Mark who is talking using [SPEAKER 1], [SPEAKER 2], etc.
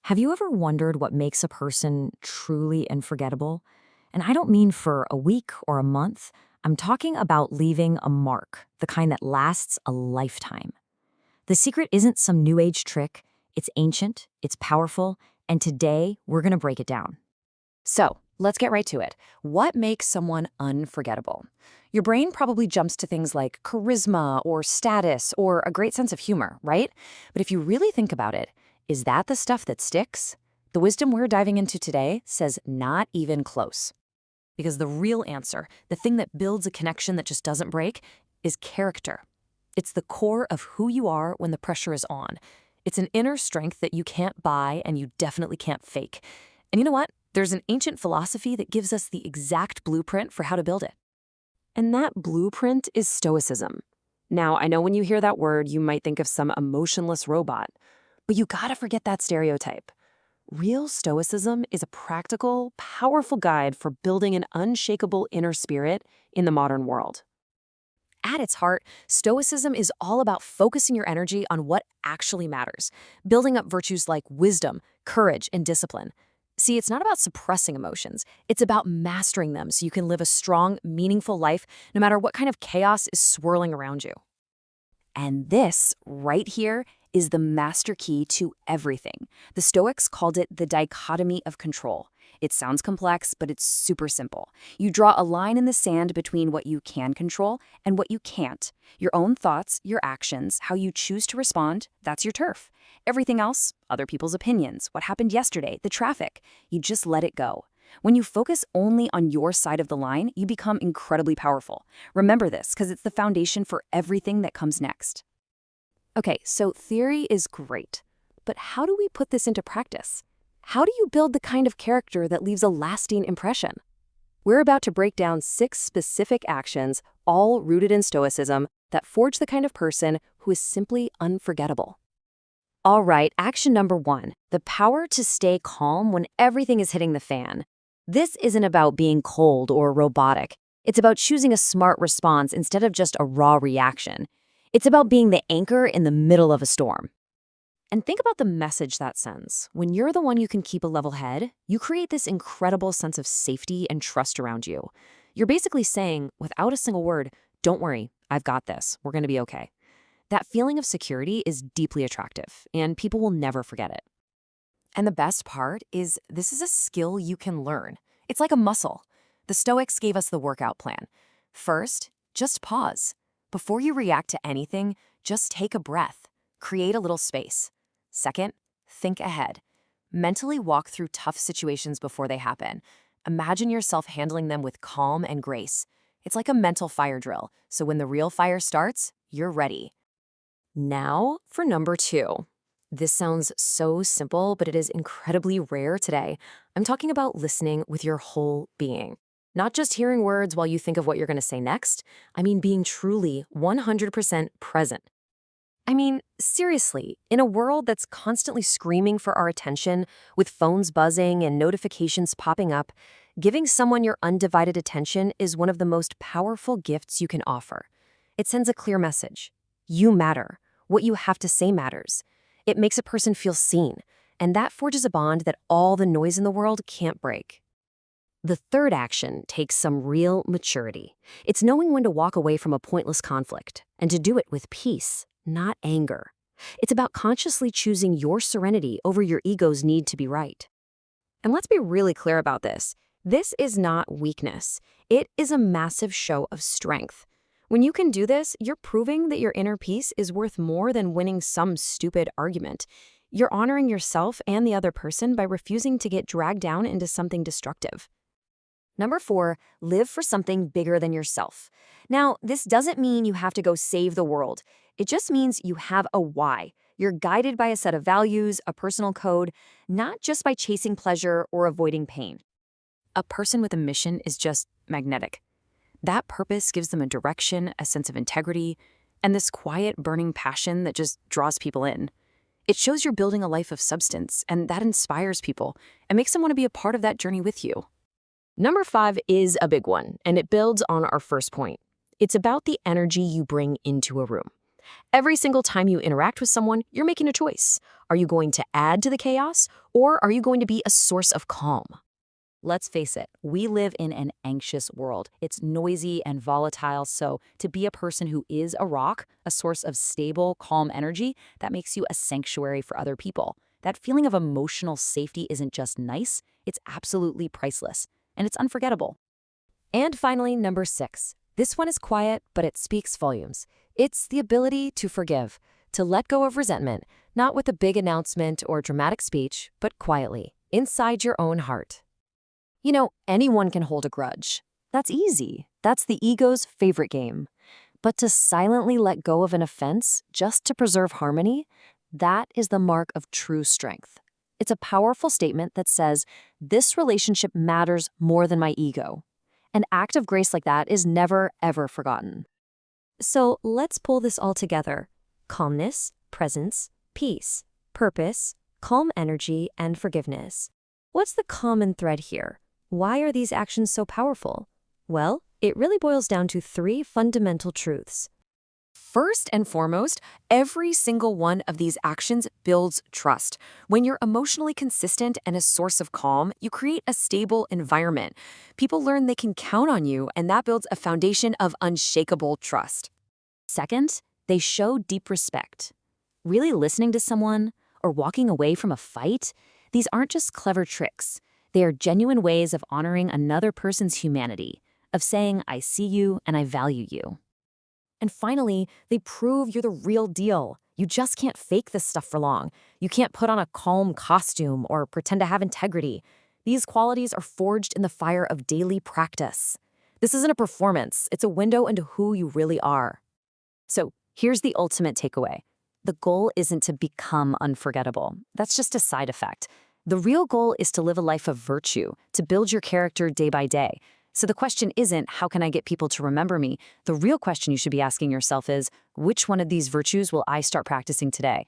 [SPEAKER 1] Have you ever wondered what makes a person truly unforgettable? And I don't mean for a week or a month. I'm talking about leaving a mark, the kind that lasts a lifetime. The secret isn't some new age trick. It's ancient, it's powerful, and today we're going to break it down.
[SPEAKER 2] So, let's get right to it. What makes someone unforgettable? Your brain probably jumps to things like charisma or status or a great sense of humor, right? But if you really think about it, is that the stuff that sticks? The wisdom we're diving into today says not even close. Because the real answer, the thing that builds a connection that just doesn't break, is character. It's the core of who you are when the pressure is on. It's an inner strength that you can't buy and you definitely can't fake. And you know what? There's an ancient philosophy that gives us the exact blueprint for how to build it. And that blueprint is Stoicism. Now, I know when you hear that word, you might think of some emotionless robot, but you gotta forget that stereotype. Real Stoicism is a practical, powerful guide for building an unshakable inner spirit in the modern world. At its heart, Stoicism is all about focusing your energy on what actually matters, building up virtues like wisdom, courage, and discipline. See, it's not about suppressing emotions. It's about mastering them so you can live a strong, meaningful life no matter what kind of chaos is swirling around you. And this, right here, is the master key to everything. The Stoics called it the dichotomy of control. It sounds complex, but it's super simple. You draw a line in the sand between what you can control and what you can't. Your own thoughts, your actions, how you choose to respond, that's your turf. Everything else, other people's opinions, what happened yesterday, the traffic, you just let it go. When you focus only on your side of the line, you become incredibly powerful. Remember this, because it's the foundation for everything that comes next. Okay, so theory is great, but how do we put this into practice? How do you build the kind of character that leaves a lasting impression? We're about to break down 6 specific actions, all rooted in Stoicism, that forge the kind of person who is simply unforgettable. All right, action number 1, the power to stay calm when everything is hitting the fan. This isn't about being cold or robotic. It's about choosing a smart response instead of just a raw reaction. It's about being the anchor in the middle of a storm. And think about the message that sends. When you're the one you can keep a level head, you create this incredible sense of safety and trust around you. You're basically saying, without a single word, don't worry, I've got this, we're going to be okay. That feeling of security is deeply attractive, and people will never forget it. And the best part is this is a skill you can learn. It's like a muscle. The Stoics gave us the workout plan. First, just pause. Before you react to anything, just take a breath. Create a little space. Second, think ahead. Mentally walk through tough situations before they happen. Imagine yourself handling them with calm and grace. It's like a mental fire drill, so when the real fire starts, you're ready. Now for number 2. This sounds so simple, but it is incredibly rare today. I'm talking about listening with your whole being. Not just hearing words while you think of what you're going to say next. I mean being truly 100% present. I mean, seriously, in a world that's constantly screaming for our attention, with phones buzzing and notifications popping up, giving someone your undivided attention is one of the most powerful gifts you can offer. It sends a clear message. You matter. What you have to say matters. It makes a person feel seen, and that forges a bond that all the noise in the world can't break. The third action takes some real maturity. It's knowing when to walk away from a pointless conflict, and to do it with peace, not anger. It's about consciously choosing your serenity over your ego's need to be right. And let's be really clear about this. This is not weakness. It is a massive show of strength. When you can do this, you're proving that your inner peace is worth more than winning some stupid argument. You're honoring yourself and the other person by refusing to get dragged down into something destructive. Number 4, live for something bigger than yourself. Now, this doesn't mean you have to go save the world. It just means you have a why. You're guided by a set of values, a personal code, not just by chasing pleasure or avoiding pain. A person with a mission is just magnetic. That purpose gives them a direction, a sense of integrity, and this quiet, burning passion that just draws people in. It shows you're building a life of substance, and that inspires people and makes them want to be a part of that journey with you. Number 5 is a big one, and it builds on our first point. It's about the energy you bring into a room. Every single time you interact with someone, you're making a choice. Are you going to add to the chaos, Or are you going to be a source of calm? Let's face it, we live in an anxious world. It's noisy and volatile, so to be a person who is a rock, a source of stable, calm energy, that makes you a sanctuary for other people. That feeling of emotional safety isn't just nice, it's absolutely priceless, and it's unforgettable. And finally, number 6. This one is quiet, but it speaks volumes. It's the ability to forgive, to let go of resentment, not with a big announcement or dramatic speech, but quietly, inside your own heart. You know, anyone can hold a grudge. That's easy. That's the ego's favorite game. But to silently let go of an offense just to preserve harmony, that is the mark of true strength. It's a powerful statement that says, this relationship matters more than my ego. An act of grace like that is never, ever forgotten. So let's pull this all together. Calmness, presence, peace, purpose, calm energy, and forgiveness. What's the common thread here? Why are these actions so powerful? Well, it really boils down to 3 fundamental truths. First and foremost, every single one of these actions builds trust. When you're emotionally consistent and a source of calm, you create a stable environment. People learn they can count on you, and that builds a foundation of unshakable trust. Second, they show deep respect. Really listening to someone or walking away from a fight, these aren't just clever tricks. They are genuine ways of honoring another person's humanity, of saying, I see you and I value you. And finally, they prove you're the real deal. You just can't fake this stuff for long. You can't put on a calm costume or pretend to have integrity. These qualities are forged in the fire of daily practice. This isn't a performance. It's a window into who you really are. So here's the ultimate takeaway. The goal isn't to become unforgettable. That's just a side effect. The real goal is to live a life of virtue, to build your character day by day. So the question isn't, how can I get people to remember me? The real question you should be asking yourself is, which one of these virtues will I start practicing today?